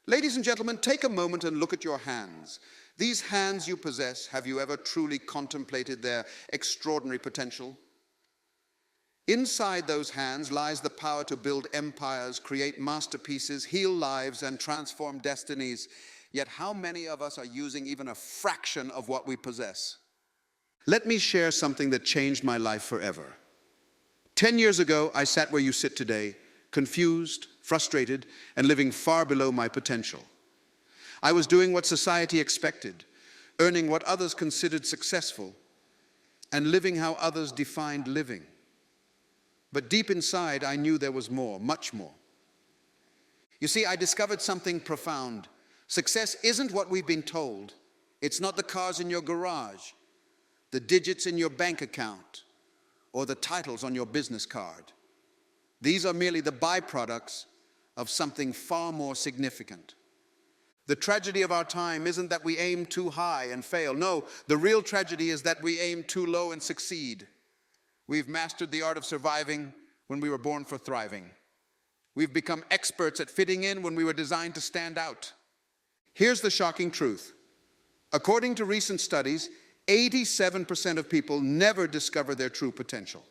Ladies and gentlemen, take a moment and look at your hands. These hands you possess, have you ever truly contemplated their extraordinary potential? Inside those hands lies the power to build empires, create masterpieces, heal lives, and transform destinies. Yet how many of us are using even a fraction of what we possess? Let me share something that changed my life forever. 10 years ago, I sat where you sit today, confused, frustrated, and living far below my potential. I was doing what society expected, earning what others considered successful, and living how others defined living. But deep inside, I knew there was more, much more. You see, I discovered something profound. Success isn't what we've been told. It's not the cars in your garage, the digits in your bank account, or the titles on your business card. These are merely the byproducts of something far more significant. The tragedy of our time isn't that we aim too high and fail. No, the real tragedy is that we aim too low and succeed. We've mastered the art of surviving when we were born for thriving. We've become experts at fitting in when we were designed to stand out. Here's the shocking truth. According to recent studies, 87% of people never discover their true potential.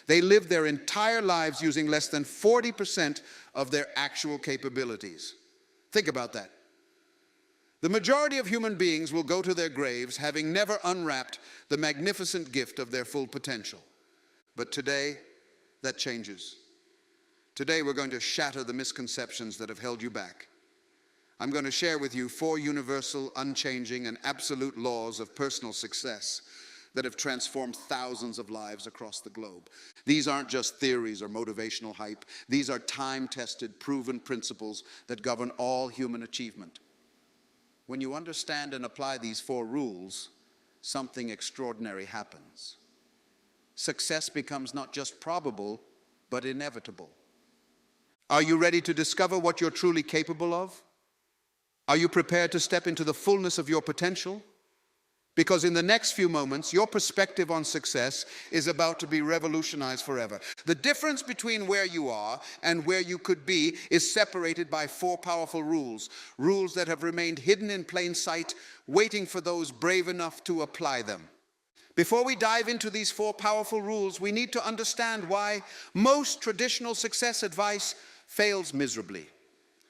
They live their entire lives using less than 40% of their actual capabilities. Think about that. The majority of human beings will go to their graves having never unwrapped the magnificent gift of their full potential. But today, that changes. Today, we're going to shatter the misconceptions that have held you back. I'm going to share with you 4 universal, unchanging, and absolute laws of personal success that have transformed thousands of lives across the globe. These aren't just theories or motivational hype. These are time-tested, proven principles that govern all human achievement. When you understand and apply these 4 rules, something extraordinary happens. Success becomes not just probable, but inevitable. Are you ready to discover what you're truly capable of? Are you prepared to step into the fullness of your potential? Because in the next few moments, your perspective on success is about to be revolutionized forever. The difference between where you are and where you could be is separated by 4 powerful rules. Rules that have remained hidden in plain sight, waiting for those brave enough to apply them. Before we dive into these 4 powerful rules, we need to understand why most traditional success advice fails miserably.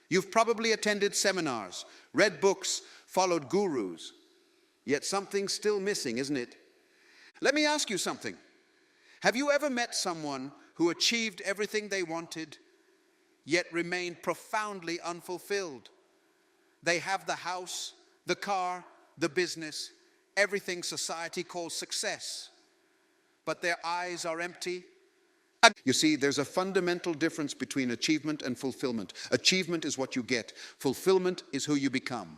You've probably attended seminars, read books, followed gurus. Yet something's still missing, isn't it? Let me ask you something. Have you ever met someone who achieved everything they wanted, yet remained profoundly unfulfilled? They have the house, the car, the business, everything society calls success, but their eyes are empty. You see, there's a fundamental difference between achievement and fulfillment. Achievement is what you get. Fulfillment is who you become.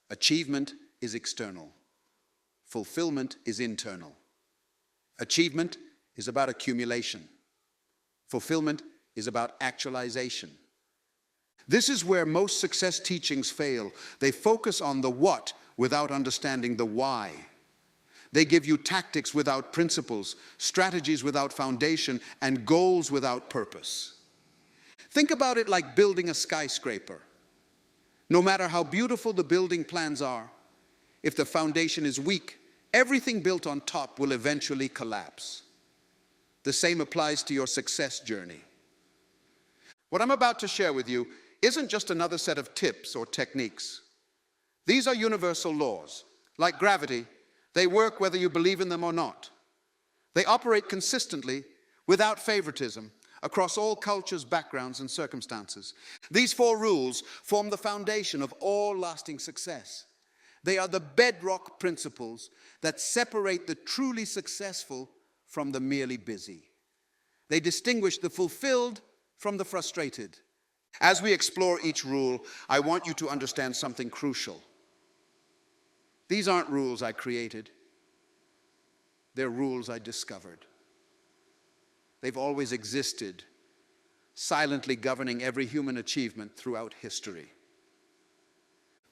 Achievement is external. Fulfillment is internal. Achievement is about accumulation. Fulfillment is about actualization. This is where most success teachings fail. They focus on the what without understanding the why. They give you tactics without principles, strategies without foundation, and goals without purpose. Think about it like building a skyscraper. No matter how beautiful the building plans are, if the foundation is weak, everything built on top will eventually collapse. The same applies to your success journey. What I'm about to share with you isn't just another set of tips or techniques. These are universal laws. Like gravity, they work whether you believe in them or not. They operate consistently, without favoritism, across all cultures, backgrounds, and circumstances. These 4 rules form the foundation of all lasting success. They are the bedrock principles that separate the truly successful from the merely busy. They distinguish the fulfilled from the frustrated. As we explore each rule, I want you to understand something crucial. These aren't rules I created. They're rules I discovered. They've always existed, silently governing every human achievement throughout history.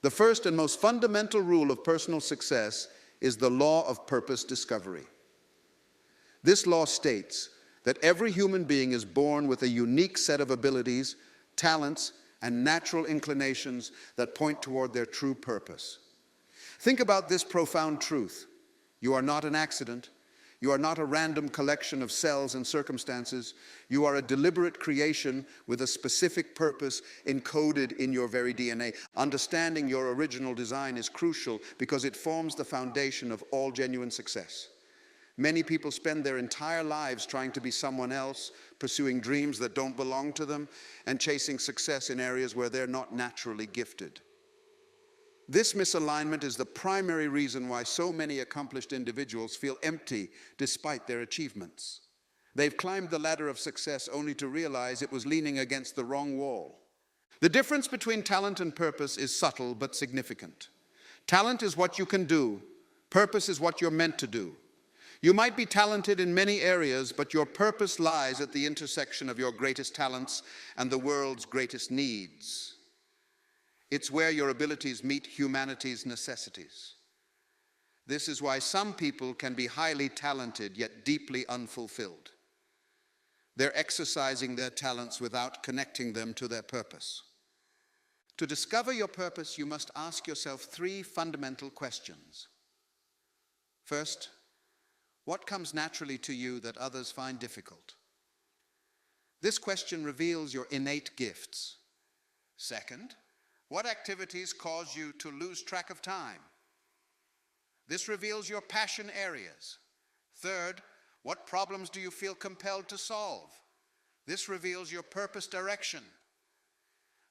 The first and most fundamental rule of personal success is the law of purpose discovery. This law states that every human being is born with a unique set of abilities, talents, and natural inclinations that point toward their true purpose. Think about this profound truth. You are not an accident. You are not a random collection of cells and circumstances. You are a deliberate creation with a specific purpose encoded in your very DNA. Understanding your original design is crucial because it forms the foundation of all genuine success. Many people spend their entire lives trying to be someone else, pursuing dreams that don't belong to them, and chasing success in areas where they're not naturally gifted. This misalignment is the primary reason why so many accomplished individuals feel empty despite their achievements. They've climbed the ladder of success only to realize it was leaning against the wrong wall. The difference between talent and purpose is subtle but significant. Talent is what you can do. Purpose is what you're meant to do. You might be talented in many areas, but your purpose lies at the intersection of your greatest talents and the world's greatest needs. It's where your abilities meet humanity's necessities. This is why some people can be highly talented yet deeply unfulfilled. They're exercising their talents without connecting them to their purpose. To discover your purpose, you must ask yourself 3 fundamental questions. First, what comes naturally to you that others find difficult? This question reveals your innate gifts. Second, what activities cause you to lose track of time? This reveals your passion areas. Third, what problems do you feel compelled to solve? This reveals your purpose direction.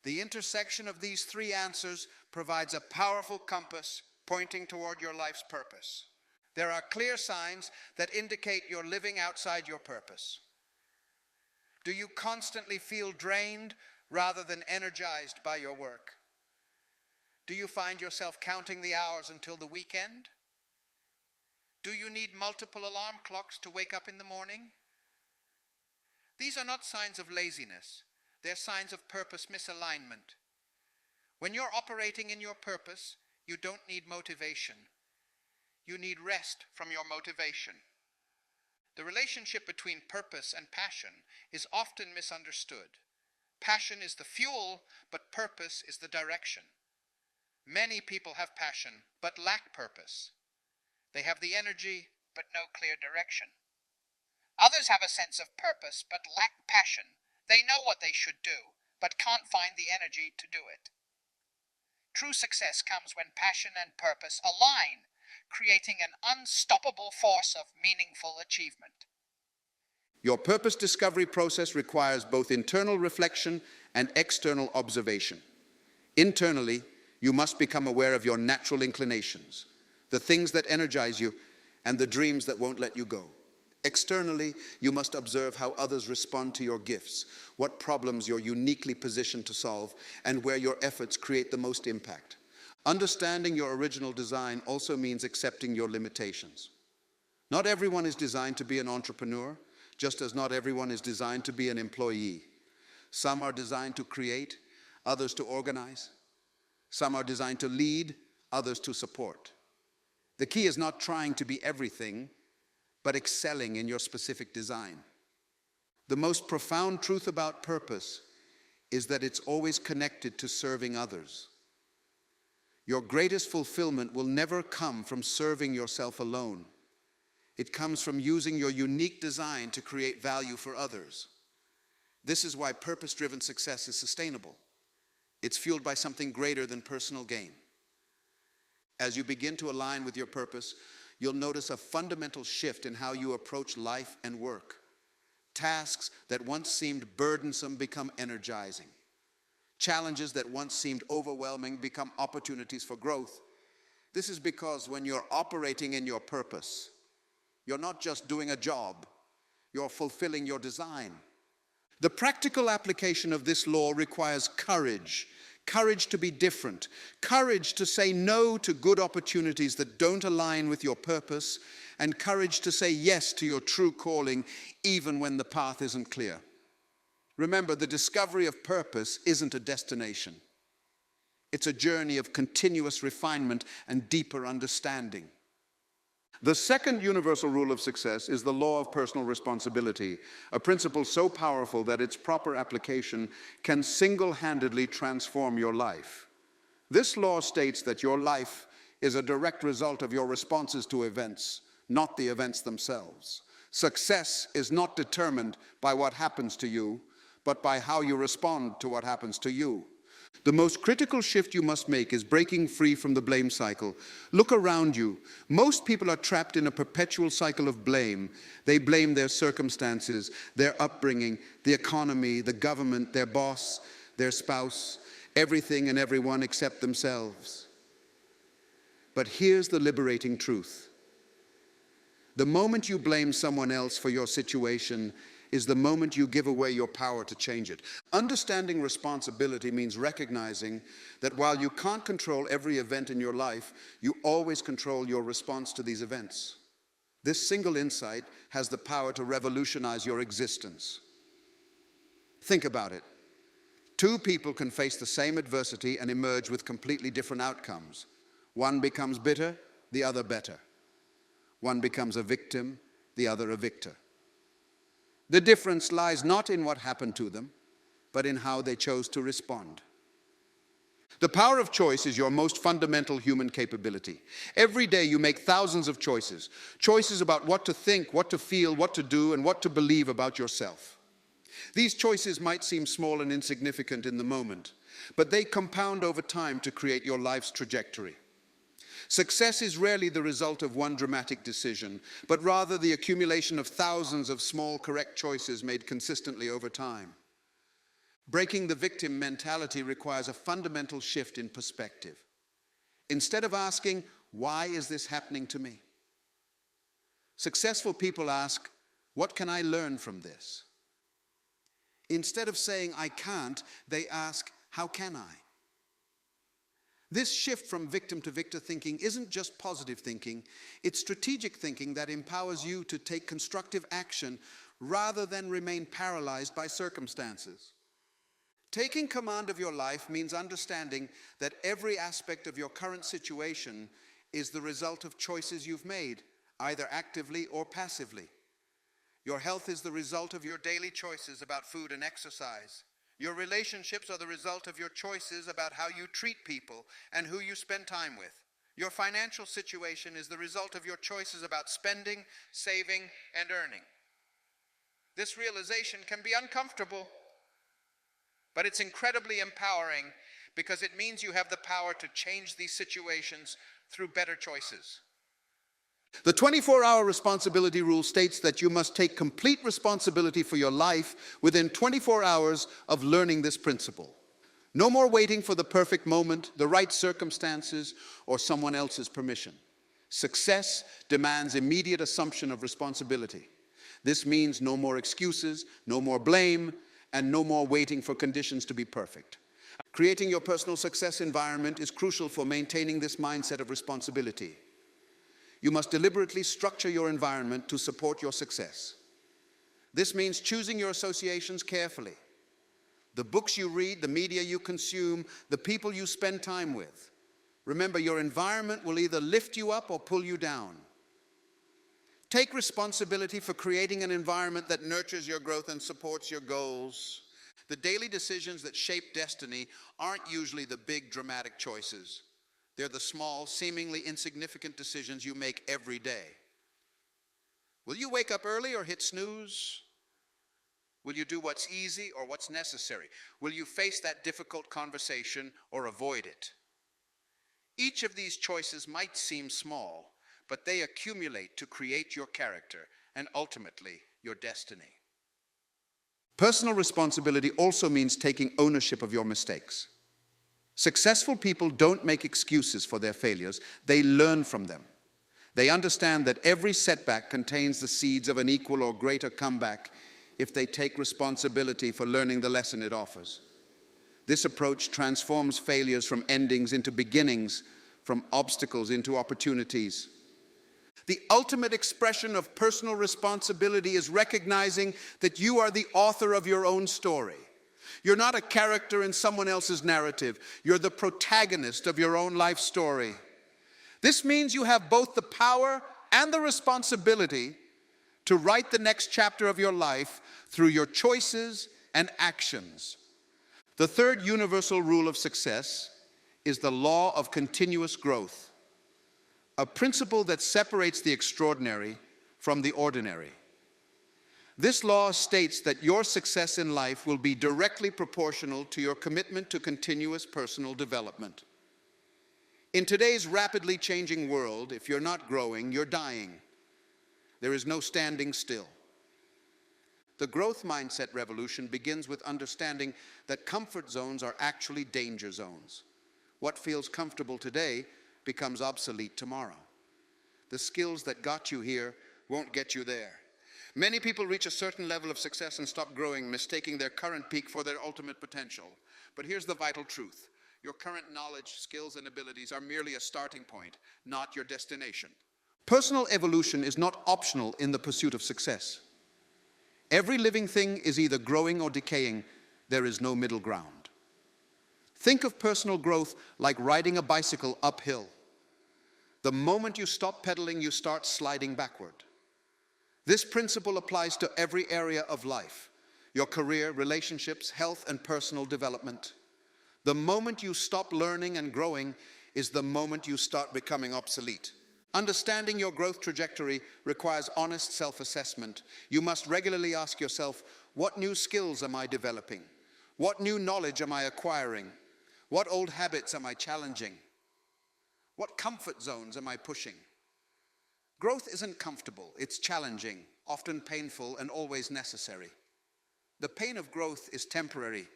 The intersection of these 3 answers provides a powerful compass pointing toward your life's purpose. There are clear signs that indicate you're living outside your purpose. Do you constantly feel drained rather than energized by your work? Do you find yourself counting the hours until the weekend? Do you need multiple alarm clocks to wake up in the morning? These are not signs of laziness. They're signs of purpose misalignment. When you're operating in your purpose, you don't need motivation. You need rest from your motivation. The relationship between purpose and passion is often misunderstood. Passion is the fuel, but purpose is the direction. Many people have passion, but lack purpose. They have the energy, but no clear direction. Others have a sense of purpose, but lack passion. They know what they should do, but can't find the energy to do it. True success comes when passion and purpose align, creating an unstoppable force of meaningful achievement. Your purpose discovery process requires both internal reflection and external observation. Internally, you must become aware of your natural inclinations, the things that energize you, and the dreams that won't let you go. Externally, you must observe how others respond to your gifts, what problems you're uniquely positioned to solve, and where your efforts create the most impact. Understanding your original design also means accepting your limitations. Not everyone is designed to be an entrepreneur, just as not everyone is designed to be an employee. Some are designed to create, others to organize. Some are designed to lead, others to support. The key is not trying to be everything, but excelling in your specific design. The most profound truth about purpose is that it's always connected to serving others. Your greatest fulfillment will never come from serving yourself alone. It comes from using your unique design to create value for others. This is why purpose-driven success is sustainable. It's fueled by something greater than personal gain. As you begin to align with your purpose, you'll notice a fundamental shift in how you approach life and work. Tasks that once seemed burdensome become energizing. Challenges that once seemed overwhelming become opportunities for growth. This is because when you're operating in your purpose, you're not just doing a job, you're fulfilling your design. The practical application of this law requires courage. Courage to be different. Courage to say no to good opportunities that don't align with your purpose. And courage to say yes to your true calling, even when the path isn't clear. Remember, the discovery of purpose isn't a destination. It's a journey of continuous refinement and deeper understanding. The second universal rule of success is the law of personal responsibility, a principle so powerful that its proper application can single-handedly transform your life. This law states that your life is a direct result of your responses to events, not the events themselves. Success is not determined by what happens to you, but by how you respond to what happens to you. The most critical shift you must make is breaking free from the blame cycle. Look around you. Most people are trapped in a perpetual cycle of blame. They blame their circumstances, their upbringing, the economy, the government, their boss, their spouse, everything and everyone except themselves. But here's the liberating truth. The moment you blame someone else for your situation is the moment you give away your power to change it. Understanding responsibility means recognizing that while you can't control every event in your life, you always control your response to these events. This single insight has the power to revolutionize your existence. Think about it. Two people can face the same adversity and emerge with completely different outcomes. One becomes bitter, the other better. One becomes a victim, the other a victor. The difference lies not in what happened to them, but in how they chose to respond. The power of choice is your most fundamental human capability. Every day you make thousands of choices. Choices about what to think, what to feel, what to do, and what to believe about yourself. These choices might seem small and insignificant in the moment, but they compound over time to create your life's trajectory. Success is rarely the result of one dramatic decision, but rather the accumulation of thousands of small, correct choices made consistently over time. Breaking the victim mentality requires a fundamental shift in perspective. Instead of asking, "Why is this happening to me?" successful people ask, "What can I learn from this?" Instead of saying, "I can't," they ask, "How can I?" This shift from victim to victor thinking isn't just positive thinking, it's strategic thinking that empowers you to take constructive action rather than remain paralyzed by circumstances. Taking command of your life means understanding that every aspect of your current situation is the result of choices you've made, either actively or passively. Your health is the result of your daily choices about food and exercise. Your relationships are the result of your choices about how you treat people and who you spend time with. Your financial situation is the result of your choices about spending, saving, and earning. This realization can be uncomfortable, but it's incredibly empowering because it means you have the power to change these situations through better choices. The 24-hour responsibility rule states that you must take complete responsibility for your life within 24 hours of learning this principle. No more waiting for the perfect moment, the right circumstances, or someone else's permission. Success demands immediate assumption of responsibility. This means no more excuses, no more blame, and no more waiting for conditions to be perfect. Creating your personal success environment is crucial for maintaining this mindset of responsibility. You must deliberately structure your environment to support your success. This means choosing your associations carefully. The books you read, the media you consume, the people you spend time with. Remember, your environment will either lift you up or pull you down. Take responsibility for creating an environment that nurtures your growth and supports your goals. The daily decisions that shape destiny aren't usually the big dramatic choices. They're the small, seemingly insignificant decisions you make every day. Will you wake up early or hit snooze? Will you do what's easy or what's necessary? Will you face that difficult conversation or avoid it? Each of these choices might seem small, but they accumulate to create your character and ultimately your destiny. Personal responsibility also means taking ownership of your mistakes. Successful people don't make excuses for their failures, they learn from them. They understand that every setback contains the seeds of an equal or greater comeback if they take responsibility for learning the lesson it offers. This approach transforms failures from endings into beginnings, from obstacles into opportunities. The ultimate expression of personal responsibility is recognizing that you are the author of your own story. You're not a character in someone else's narrative. You're the protagonist of your own life story. This means you have both the power and the responsibility to write the next chapter of your life through your choices and actions. The third universal rule of success is the law of continuous growth, a principle that separates the extraordinary from the ordinary. This law states that your success in life will be directly proportional to your commitment to continuous personal development. In today's rapidly changing world, if you're not growing, you're dying. There is no standing still. The growth mindset revolution begins with understanding that comfort zones are actually danger zones. What feels comfortable today becomes obsolete tomorrow. The skills that got you here won't get you there. Many people reach a certain level of success and stop growing, mistaking their current peak for their ultimate potential. But here's the vital truth. Your current knowledge, skills, and abilities are merely a starting point, not your destination. Personal evolution is not optional in the pursuit of success. Every living thing is either growing or decaying. There is no middle ground. Think of personal growth like riding a bicycle uphill. The moment you stop pedaling, you start sliding backward. This principle applies to every area of life: your career, relationships, health, and personal development. The moment you stop learning and growing is the moment you start becoming obsolete. Understanding your growth trajectory requires honest self-assessment. You must regularly ask yourself, what new skills am I developing? What new knowledge am I acquiring? What old habits am I challenging? What comfort zones am I pushing? Growth isn't comfortable, it's challenging, often painful, and always necessary. The pain of growth is temporary,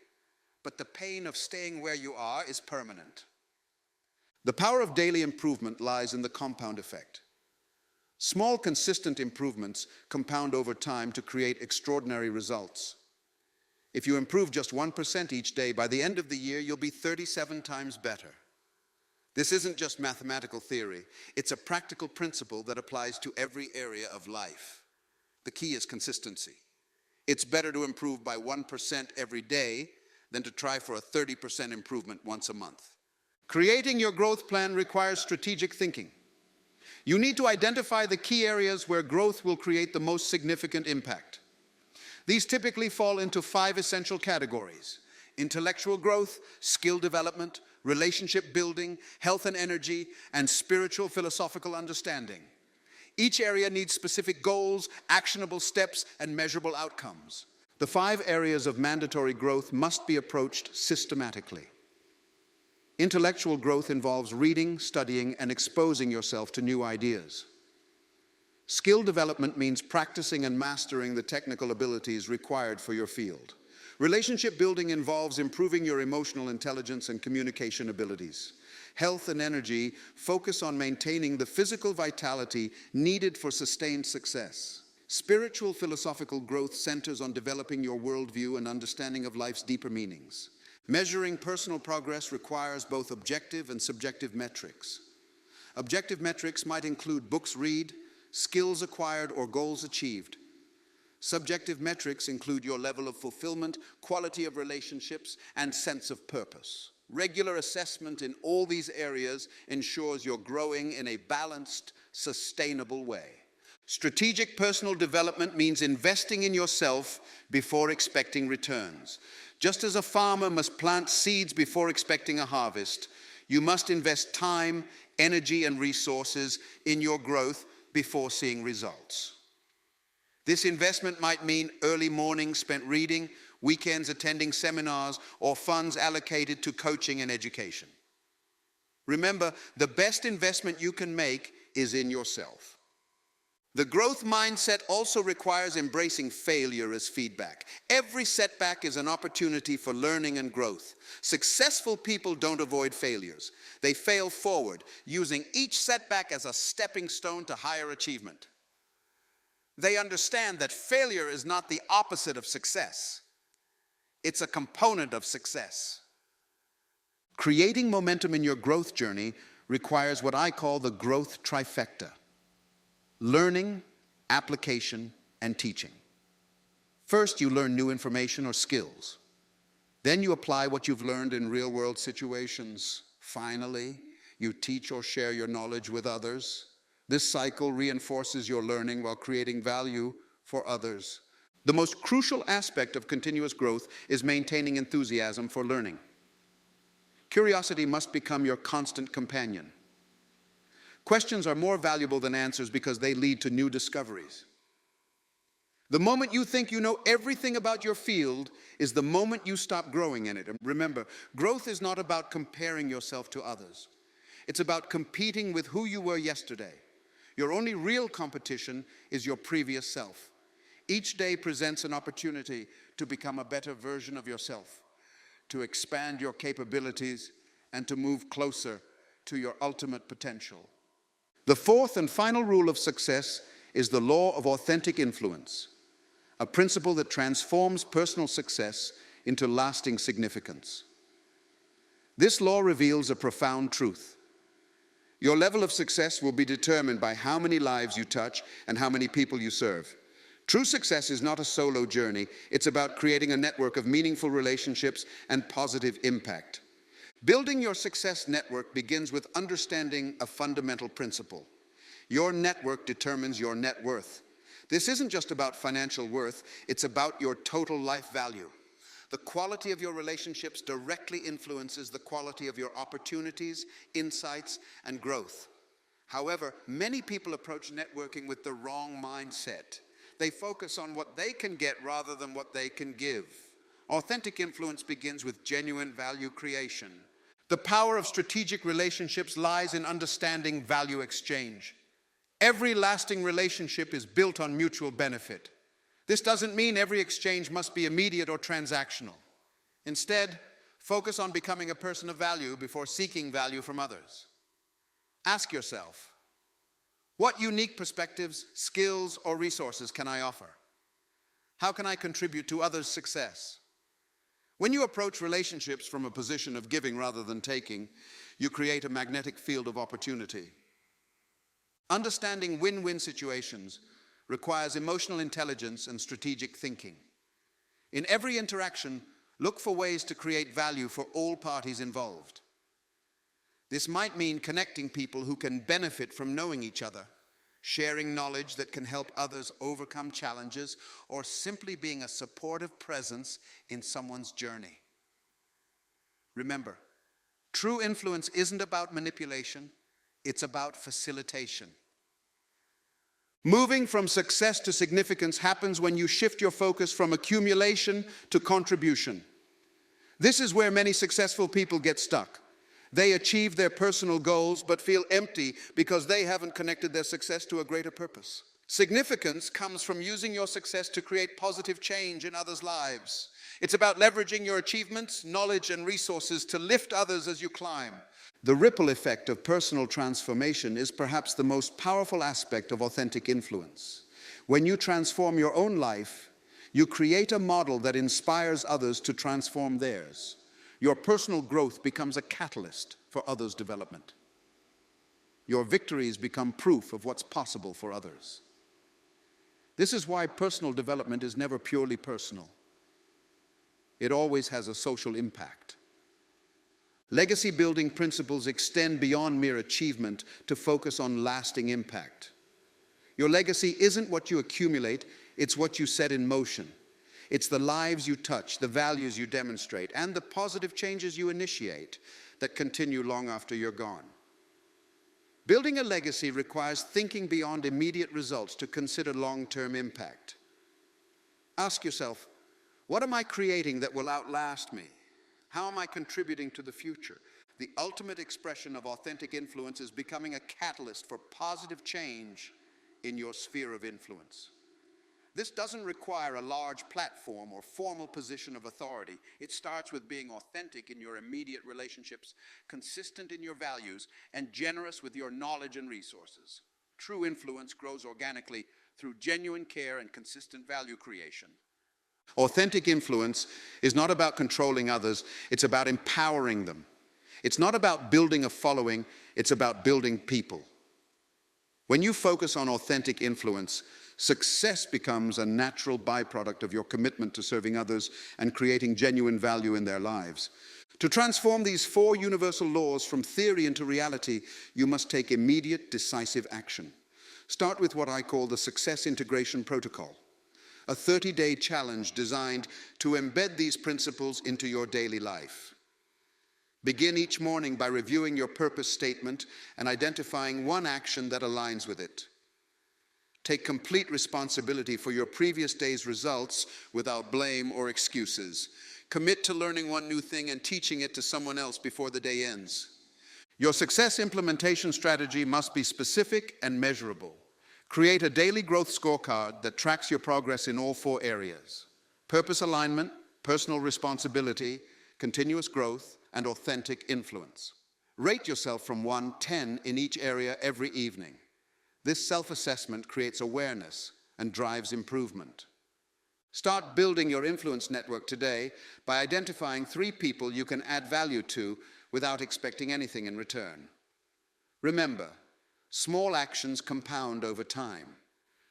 but the pain of staying where you are is permanent. The power of daily improvement lies in the compound effect. Small, consistent improvements compound over time to create extraordinary results. If you improve just 1% each day, by the end of the year, you'll be 37 times better. This isn't just mathematical theory. It's a practical principle that applies to every area of life. The key is consistency. It's better to improve by 1% every day than to try for a 30% improvement once a month. Creating your growth plan requires strategic thinking. You need to identify the key areas where growth will create the most significant impact. These typically fall into 5 essential categories: intellectual growth, skill development, relationship building, health and energy, and spiritual philosophical understanding. Each area needs specific goals, actionable steps, and measurable outcomes. The 5 areas of mandatory growth must be approached systematically. Intellectual growth involves reading, studying, and exposing yourself to new ideas. Skill development means practicing and mastering the technical abilities required for your field. Relationship building involves improving your emotional intelligence and communication abilities. Health and energy focus on maintaining the physical vitality needed for sustained success. Spiritual philosophical growth centers on developing your worldview and understanding of life's deeper meanings. Measuring personal progress requires both objective and subjective metrics. Objective metrics might include books read, skills acquired, or goals achieved. Subjective metrics include your level of fulfillment, quality of relationships, and sense of purpose. Regular assessment in all these areas ensures you're growing in a balanced, sustainable way. Strategic personal development means investing in yourself before expecting returns. Just as a farmer must plant seeds before expecting a harvest, you must invest time, energy, and resources in your growth before seeing results. This investment might mean early mornings spent reading, weekends attending seminars, or funds allocated to coaching and education. Remember, the best investment you can make is in yourself. The growth mindset also requires embracing failure as feedback. Every setback is an opportunity for learning and growth. Successful people don't avoid failures. They fail forward, using each setback as a stepping stone to higher achievement. They understand that failure is not the opposite of success. It's a component of success. Creating momentum in your growth journey requires what I call the growth trifecta: learning, application, and teaching. First, you learn new information or skills. Then you apply what you've learned in real-world situations. Finally, you teach or share your knowledge with others. This cycle reinforces your learning while creating value for others. The most crucial aspect of continuous growth is maintaining enthusiasm for learning. Curiosity must become your constant companion. Questions are more valuable than answers because they lead to new discoveries. The moment you think you know everything about your field is the moment you stop growing in it. And remember, growth is not about comparing yourself to others. It's about competing with who you were yesterday. Your only real competition is your previous self. Each day presents an opportunity to become a better version of yourself, to expand your capabilities, and to move closer to your ultimate potential. The fourth and final rule of success is the law of authentic influence, a principle that transforms personal success into lasting significance. This law reveals a profound truth. Your level of success will be determined by how many lives you touch and how many people you serve. True success is not a solo journey. It's about creating a network of meaningful relationships and positive impact. Building your success network begins with understanding a fundamental principle. Your network determines your net worth. This isn't just about financial worth, it's about your total life value. The quality of your relationships directly influences the quality of your opportunities, insights, and growth. However, many people approach networking with the wrong mindset. They focus on what they can get rather than what they can give. Authentic influence begins with genuine value creation. The power of strategic relationships lies in understanding value exchange. Every lasting relationship is built on mutual benefit. This doesn't mean every exchange must be immediate or transactional. Instead, focus on becoming a person of value before seeking value from others. Ask yourself, what unique perspectives, skills, or resources can I offer? How can I contribute to others' success? When you approach relationships from a position of giving rather than taking, you create a magnetic field of opportunity. Understanding win-win situations requires emotional intelligence and strategic thinking. In every interaction, look for ways to create value for all parties involved. This might mean connecting people who can benefit from knowing each other, sharing knowledge that can help others overcome challenges, or simply being a supportive presence in someone's journey. Remember, true influence isn't about manipulation, it's about facilitation. Moving from success to significance happens when you shift your focus from accumulation to contribution. This is where many successful people get stuck. They achieve their personal goals but feel empty because they haven't connected their success to a greater purpose. Significance comes from using your success to create positive change in others' lives. It's about leveraging your achievements, knowledge, and resources to lift others as you climb. The ripple effect of personal transformation is perhaps the most powerful aspect of authentic influence. When you transform your own life, you create a model that inspires others to transform theirs. Your personal growth becomes a catalyst for others' development. Your victories become proof of what's possible for others. This is why personal development is never purely personal. It always has a social impact. Legacy-building principles extend beyond mere achievement to focus on lasting impact. Your legacy isn't what you accumulate, it's what you set in motion. It's the lives you touch, the values you demonstrate, and the positive changes you initiate that continue long after you're gone. Building a legacy requires thinking beyond immediate results to consider long-term impact. Ask yourself, what am I creating that will outlast me? How am I contributing to the future? The ultimate expression of authentic influence is becoming a catalyst for positive change in your sphere of influence. This doesn't require a large platform or formal position of authority. It starts with being authentic in your immediate relationships, consistent in your values, and generous with your knowledge and resources. True influence grows organically through genuine care and consistent value creation. Authentic influence is not about controlling others, it's about empowering them. It's not about building a following, it's about building people. When you focus on authentic influence, success becomes a natural byproduct of your commitment to serving others and creating genuine value in their lives. To transform these 4 universal laws from theory into reality, you must take immediate, decisive action. Start with what I call the Success Integration Protocol, a 30-day challenge designed to embed these principles into your daily life. Begin each morning by reviewing your purpose statement and identifying one action that aligns with it. Take complete responsibility for your previous day's results without blame or excuses. Commit to learning one new thing and teaching it to someone else before the day ends. Your success implementation strategy must be specific and measurable. Create a daily growth scorecard that tracks your progress in all 4 areas: purpose alignment, personal responsibility, continuous growth, and authentic influence. Rate yourself from 1 to 10 in each area every evening. This self-assessment creates awareness and drives improvement. Start building your influence network today by identifying 3 people you can add value to without expecting anything in return. Remember, small actions compound over time.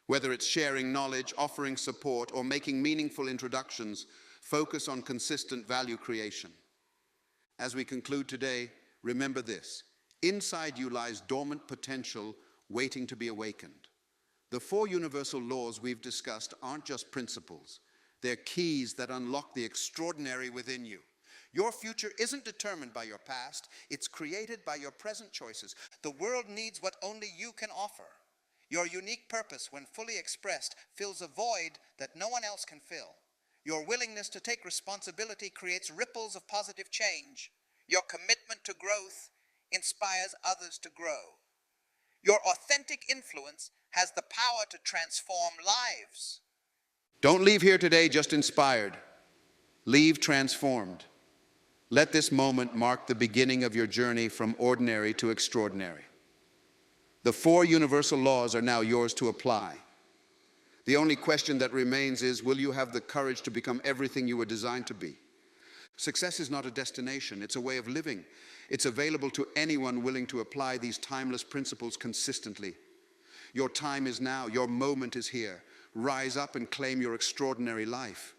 Whether it's sharing knowledge, offering support, or making meaningful introductions, focus on consistent value creation. As we conclude today, remember this: inside you lies dormant potential waiting to be awakened. The 4 universal laws we've discussed aren't just principles. They're keys that unlock the extraordinary within you. Your future isn't determined by your past. It's created by your present choices. The world needs what only you can offer. Your unique purpose, when fully expressed, fills a void that no one else can fill. Your willingness to take responsibility creates ripples of positive change. Your commitment to growth inspires others to grow. Your authentic influence has the power to transform lives. Don't leave here today just inspired. Leave transformed. Let this moment mark the beginning of your journey from ordinary to extraordinary. The 4 universal laws are now yours to apply. The only question that remains is, will you have the courage to become everything you were designed to be? Success is not a destination, it's a way of living. It's available to anyone willing to apply these timeless principles consistently. Your time is now, your moment is here. Rise up and claim your extraordinary life.